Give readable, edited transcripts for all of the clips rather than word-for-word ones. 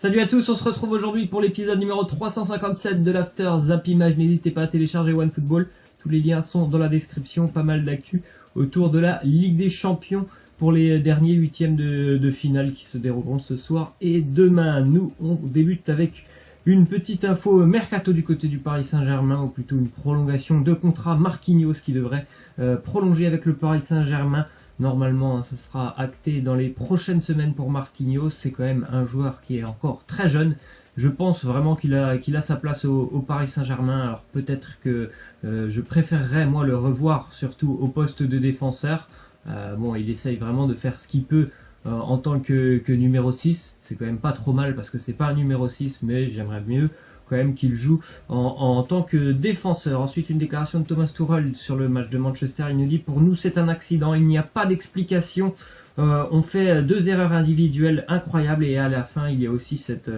Salut à tous, on se retrouve aujourd'hui pour l'épisode numéro 357 de l'After Zap Image. N'hésitez pas à télécharger OneFootball, tous les liens sont dans la description. Pas mal d'actu autour de la Ligue des Champions pour les derniers huitièmes de finale qui se dérouleront ce soir et demain. Nous, on débute avec une petite info mercato du côté du Paris Saint-Germain, ou plutôt une prolongation de contrat. Marquinhos qui devrait prolonger avec le Paris Saint-Germain. Normalement, ça sera acté dans les prochaines semaines pour Marquinhos. C'est quand même un joueur qui est encore très jeune. Je pense vraiment qu'il a sa place au Paris Saint-Germain. Alors peut-être que je préférerais moi le revoir surtout au poste de défenseur. Bon, il essaye vraiment de faire ce qu'il peut en tant que numéro 6. C'est quand même pas trop mal parce que c'est pas un numéro 6, mais j'aimerais mieux quand même qu'il joue en tant que défenseur. Ensuite, une déclaration de Thomas Tuchel sur le match de Manchester. Il nous dit: pour nous c'est un accident, il n'y a pas d'explication. On fait deux erreurs individuelles incroyables et à la fin il y a aussi cette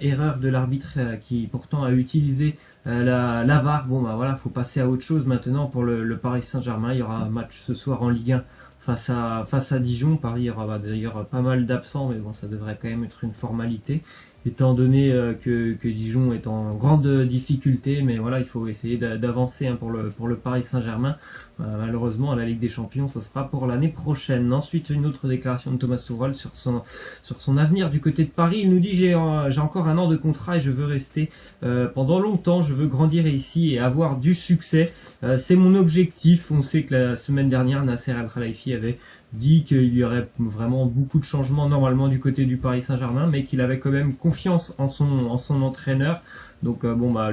erreur de l'arbitre qui pourtant a utilisé la VAR. Bon bah voilà, faut passer à autre chose maintenant pour le Paris Saint-Germain. Il y aura un match ce soir en Ligue 1 face à Dijon. Paris, il y aura d'ailleurs pas mal d'absents, mais bon, ça devrait quand même être une formalité étant donné que Dijon est en grande difficulté. Mais voilà, il faut essayer d'avancer pour le Paris Saint-Germain. Malheureusement, à la Ligue des Champions, ça sera pour l'année prochaine. Ensuite, une autre déclaration de Thomas Tuchel sur son avenir du côté de Paris. Il nous dit: j'ai encore un an de contrat et je veux rester pendant longtemps. Je veux grandir ici et avoir du succès. C'est mon objectif. On sait que la semaine dernière, Nasser Al-Khelaifi avait dit qu'il y aurait vraiment beaucoup de changements normalement du côté du Paris Saint-Germain, mais qu'il avait quand même confiance en son entraîneur. Donc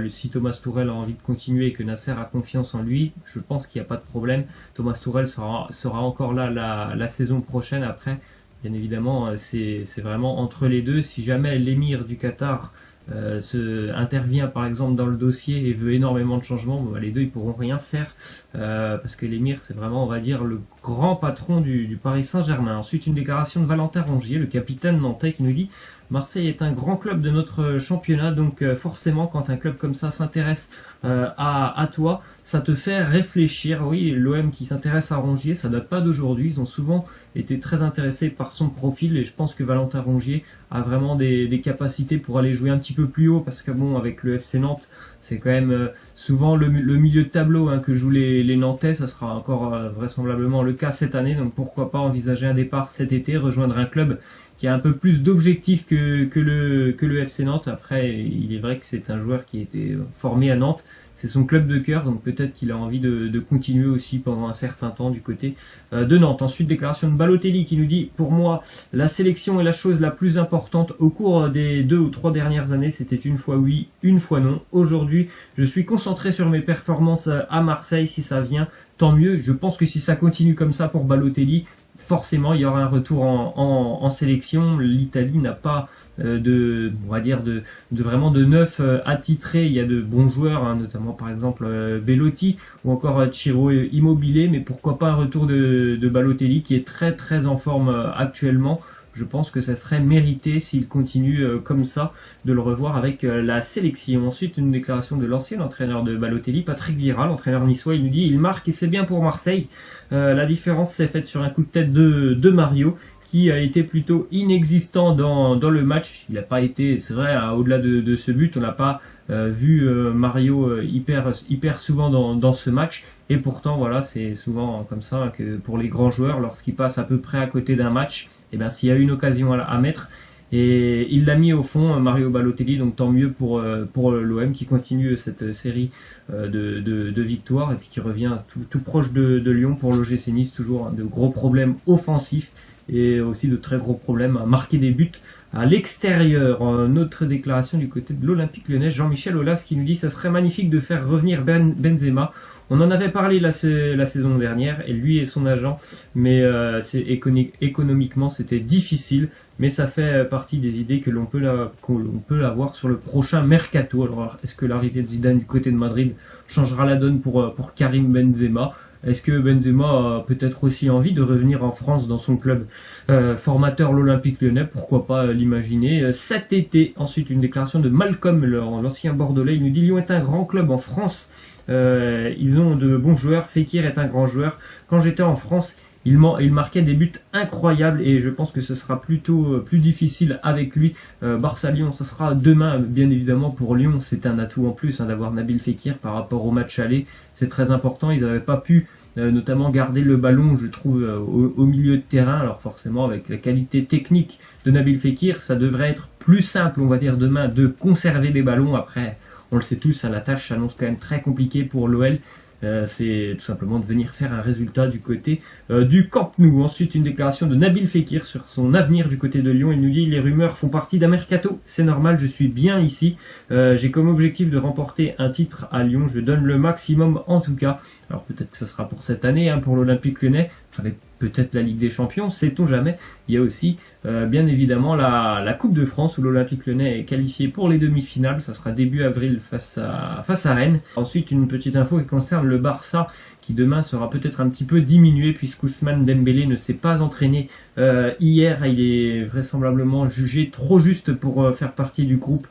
si Thomas Tuchel a envie de continuer et que Nasser a confiance en lui, je pense qu'il n'y a pas de problème. Thomas Tuchel sera encore là la saison prochaine. Après, bien évidemment, c'est vraiment entre les deux. Si jamais l'émir du Qatar intervient par exemple dans le dossier et veut énormément de changements, les deux ils pourront rien faire parce que l'émir c'est vraiment, on va dire, le grand patron du Paris Saint-Germain. Ensuite, une déclaration de Valentin Rongier, le capitaine nantais, qui nous dit: Marseille est un grand club de notre championnat, donc forcément quand un club comme ça s'intéresse à toi, ça te fait réfléchir. Oui, l'OM qui s'intéresse à Rongier, ça date pas d'aujourd'hui, ils ont souvent été très intéressés par son profil et je pense que Valentin Rongier a vraiment des capacités pour aller jouer un petit peu plus haut, parce que bon, avec le FC Nantes, c'est quand même souvent le milieu de tableau que jouent les Nantais. Ça sera encore vraisemblablement le cas cette année, donc pourquoi pas envisager un départ cet été, rejoindre un club qui a un peu plus d'objectifs que le FC Nantes. Après, il est vrai que c'est un joueur qui a été formé à Nantes, c'est son club de cœur, donc peut-être qu'il a envie de continuer aussi pendant un certain temps du côté de Nantes. Ensuite, déclaration de Balotelli qui nous dit: pour moi, la sélection est la chose la plus importante. Au cours des 2 ou 3 dernières années, c'était une fois oui, une fois non. Aujourd'hui, je suis concentré sur mes performances à Marseille. Si ça vient, tant mieux. Je pense que si ça continue comme ça pour Balotelli, forcément il y aura un retour en sélection. L'Italie n'a pas vraiment de neuf attitrés. Il y a de bons joueurs, notamment par exemple Belotti ou encore Ciro Immobile, mais pourquoi pas un retour de Balotelli qui est très très en forme actuellement. Je pense que ça serait mérité, s'il continue comme ça, de le revoir avec la sélection. Ensuite, une déclaration de l'ancien entraîneur de Balotelli, Patrick Vieira, l'entraîneur niçois. Il nous dit: il marque et c'est bien pour Marseille. La différence s'est faite sur un coup de tête de Mario, qui a été plutôt inexistant dans le match. Il n'a pas été, c'est vrai, au-delà de ce but, on n'a pas vu Mario hyper souvent dans ce match. Et pourtant, voilà, c'est souvent comme ça que pour les grands joueurs, lorsqu'ils passent à peu près à côté d'un match, et bien s'il y a une occasion à mettre, et il l'a mis au fond, Mario Balotelli. Donc tant mieux pour l'OM qui continue cette série de victoires et puis qui revient tout proche de Lyon pour l'OGC Nice. Toujours de gros problèmes offensifs et aussi de très gros problèmes à marquer des buts à l'extérieur. Notre déclaration du côté de l'Olympique Lyonnais, Jean-Michel Aulas qui nous dit: ça serait magnifique de faire revenir Benzema. On en avait parlé la saison dernière, et lui et son agent, mais économiquement c'était difficile, mais ça fait partie des idées que l'on peut avoir sur le prochain mercato. Alors, est-ce que l'arrivée de Zidane du côté de Madrid changera la donne pour Karim Benzema? Est-ce que Benzema a peut-être aussi envie de revenir en France dans son club formateur, l'Olympique Lyonnais? Pourquoi pas l'imaginer cet été. Ensuite, une déclaration de Malcolm, l'ancien Bordelais. Il nous dit: Lyon est un grand club en France. Ils ont de bons joueurs. Fekir est un grand joueur. Quand j'étais en France, il marquait des buts incroyables et je pense que ce sera plutôt plus difficile avec lui. Barça-Lyon, ce sera demain, bien évidemment pour Lyon, c'est un atout en plus d'avoir Nabil Fekir par rapport au match aller, c'est très important, ils n'avaient pas pu notamment garder le ballon, je trouve, au milieu de terrain, alors forcément avec la qualité technique de Nabil Fekir, ça devrait être plus simple, on va dire demain, de conserver les ballons. Après, on le sait tous, la tâche s'annonce quand même très compliquée pour l'OL. C'est tout simplement de venir faire un résultat du côté du Camp Nou. Ensuite, une déclaration de Nabil Fekir sur son avenir du côté de Lyon. Il nous dit: les rumeurs font partie d'un mercato, c'est normal, je suis bien ici. J'ai comme objectif de remporter un titre à Lyon, je donne le maximum en tout cas. Alors peut-être que ce sera pour cette année, pour l'Olympique Lyonnais, avec peut-être la Ligue des Champions, sait-on jamais. Il y a aussi bien évidemment la Coupe de France où l'Olympique Lyonnais est qualifié pour les demi-finales. Ça sera début avril face à Rennes. Ensuite, une petite info qui concerne le Barça, qui demain sera peut-être un petit peu diminué puisqu'Ousmane Dembélé ne s'est pas entraîné hier. Il est vraisemblablement jugé trop juste pour faire partie du groupe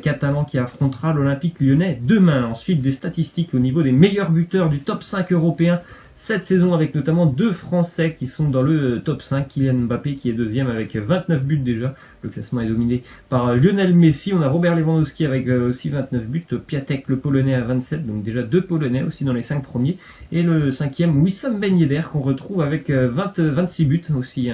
catalan qui affrontera l'Olympique Lyonnais demain. Ensuite, des statistiques au niveau des meilleurs buteurs du top 5 européen cette saison, avec notamment 2 Français qui sont dans le top 5. Kylian Mbappé qui est deuxième avec 29 buts déjà. Le classement est dominé par Lionel Messi. On a Robert Lewandowski avec aussi 29 buts. Piatek, le Polonais, à 27. Donc déjà 2 Polonais aussi dans les 5 premiers. Et le 5e, Wissam Ben Yedder, qu'on retrouve avec 26 buts. Aussi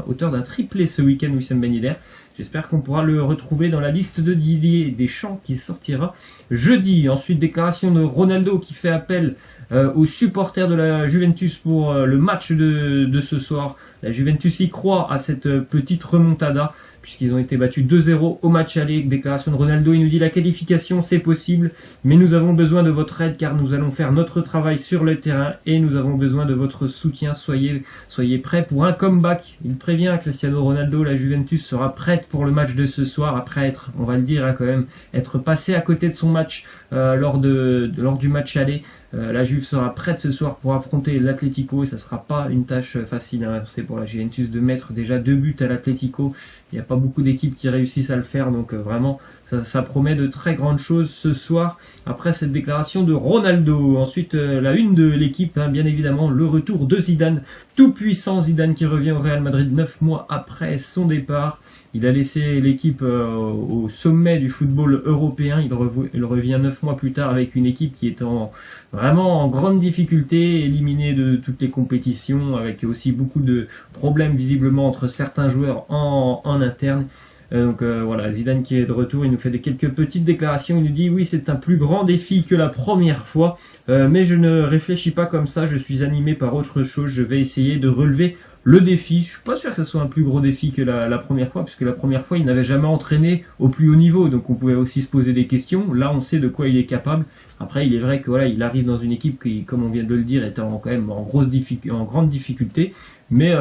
auteur d'un triplé ce week-end, Wissam Ben Yedder. J'espère qu'on pourra le retrouver dans la liste de Didier Deschamps qui sortira jeudi. Ensuite, déclaration de Ronaldo qui fait appel aux supporters de la Juventus pour le match de ce soir. La Juventus y croit à cette petite remontada puisqu'ils ont été battus 2-0 au match aller. Déclaration de Ronaldo, il nous dit: la qualification c'est possible, mais nous avons besoin de votre aide car nous allons faire notre travail sur le terrain et nous avons besoin de votre soutien. Soyez prêts pour un comeback. Il prévient Cristiano Ronaldo, la Juventus sera prête pour le match de ce soir après être, on va le dire quand même, être passé à côté de son match lors du match aller. La Juve sera prête ce soir pour affronter l'Atlético et ça sera pas une tâche facile. C'est pour la Juventus de mettre déjà 2 buts à l'Atlético. Il n'y a pas beaucoup d'équipes qui réussissent à le faire, donc vraiment ça promet de très grandes choses ce soir après cette déclaration de Ronaldo. Ensuite, la une de l'équipe, bien évidemment, le retour de Zidane, tout puissant Zidane qui revient au Real Madrid 9 mois après son départ. Il a laissé l'équipe au sommet du football européen. Il revient 9 mois plus tard avec une équipe qui est vraiment en grande difficulté, éliminée de toutes les compétitions, avec aussi beaucoup de problèmes visiblement entre certains joueurs en interne. Donc voilà, Zidane qui est de retour, il nous fait quelques petites déclarations. Il nous dit: oui, c'est un plus grand défi que la première fois, mais je ne réfléchis pas comme ça, je suis animé par autre chose, je vais essayer de relever le défi. Je suis pas sûr que ce soit un plus gros défi que la première fois, puisque la première fois, il n'avait jamais entraîné au plus haut niveau, donc on pouvait aussi se poser des questions. Là, on sait de quoi il est capable. Après, il est vrai que voilà, il arrive dans une équipe qui, comme on vient de le dire, est quand même en grande difficulté, mais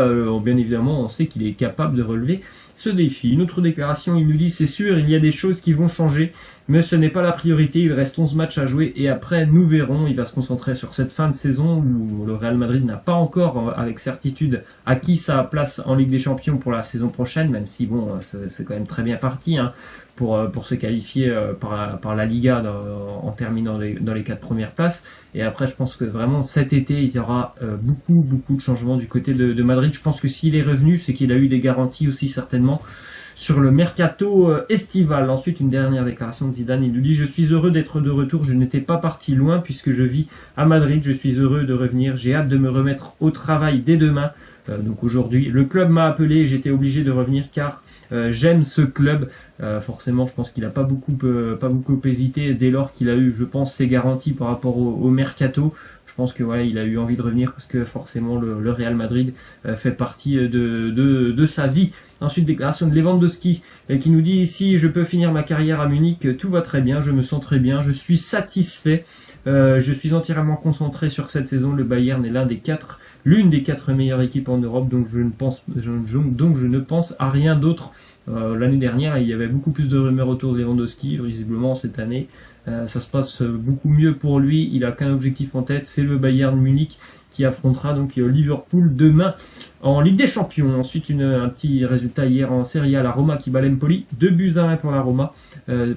bien évidemment, on sait qu'il est capable de relever ce défi. Une autre déclaration, il nous dit: c'est sûr, il y a des choses qui vont changer, mais ce n'est pas la priorité, il reste 11 matchs à jouer et après nous verrons. Il va se concentrer sur cette fin de saison où le Real Madrid n'a pas encore avec certitude acquis sa place en Ligue des Champions pour la saison prochaine, même si bon, c'est quand même très bien parti pour se qualifier par la Liga en terminant dans les 4 premières places. Et après, je pense que vraiment cet été, il y aura beaucoup de changements du côté de Madrid. Je pense que s'il est revenu, c'est qu'il a eu des garanties aussi certainement sur le mercato estival. Ensuite, une dernière déclaration de Zidane, il nous dit: je suis heureux d'être de retour, je n'étais pas parti loin puisque je vis à Madrid, je suis heureux de revenir, j'ai hâte de me remettre au travail dès demain. Donc aujourd'hui, le club m'a appelé et j'étais obligé de revenir car j'aime ce club. Forcément, je pense qu'il a pas beaucoup hésité dès lors qu'il a eu, je pense, ses garanties par rapport au mercato. Je pense que ouais, il a eu envie de revenir parce que forcément le Real Madrid fait partie de sa vie. Ensuite, déclaration de Lewandowski qui nous dit: ici, je peux finir ma carrière à Munich, tout va très bien, je me sens très bien, je suis satisfait, je suis entièrement concentré sur cette saison. Le Bayern est l'une des 4 meilleures équipes en Europe, donc je ne pense à rien d'autre. L'année dernière, il y avait beaucoup plus de rumeurs autour de Lewandowski. Visiblement, cette année, ça se passe beaucoup mieux pour lui. Il a qu'un objectif en tête, c'est le Bayern Munich qui affrontera donc Liverpool demain en Ligue des Champions. Ensuite, un petit résultat hier en Serie A, la Roma qui bat l'Empoli, 2-1 pour la Roma.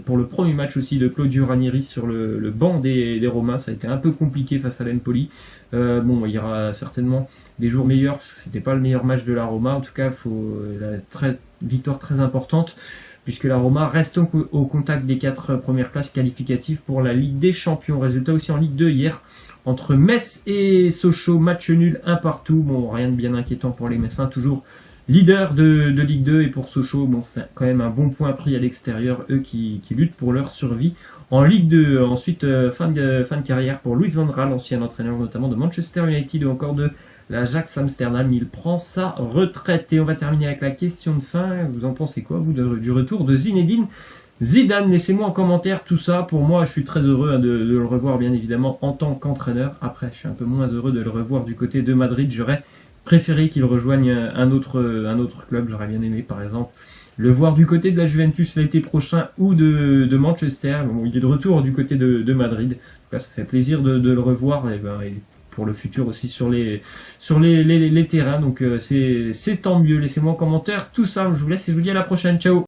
Pour le premier match aussi de Claudio Ranieri sur le banc des Romains, ça a été un peu compliqué face à l'Empoli. Bon, il y aura certainement des jours meilleurs parce que c'était pas le meilleur match de la Roma. En tout cas, victoire très importante puisque la Roma reste au contact des 4 premières places qualificatives pour la Ligue des Champions. Résultat aussi en Ligue 2 hier entre Metz et Sochaux, match nul 1-1. Bon, rien de bien inquiétant pour les Messins, toujours leader de Ligue 2, et pour Sochaux, bon, c'est quand même un bon point pris à l'extérieur, eux qui luttent pour leur survie en Ligue 2. Ensuite, fin de carrière pour Louis van Gaal, ancien entraîneur notamment de Manchester United ou encore de l'Ajax Amsterdam. Il prend sa retraite. Et on va terminer avec la question de fin. Vous en pensez quoi, vous, du retour de Zinedine Zidane? Laissez-moi en commentaire tout ça. Pour moi, je suis très heureux de le revoir, bien évidemment, en tant qu'entraîneur. Après, je suis un peu moins heureux de le revoir du côté de Madrid. J'aurais préféré qu'il rejoigne un autre club. J'aurais bien aimé, par exemple, le voir du côté de la Juventus l'été prochain ou de Manchester. Bon, il est de retour du côté de Madrid. En tout cas, ça fait plaisir de le revoir. Et pour le futur aussi sur les terrains. Donc, c'est tant mieux. Laissez-moi en commentaire tout ça. Je vous laisse et je vous dis à la prochaine. Ciao!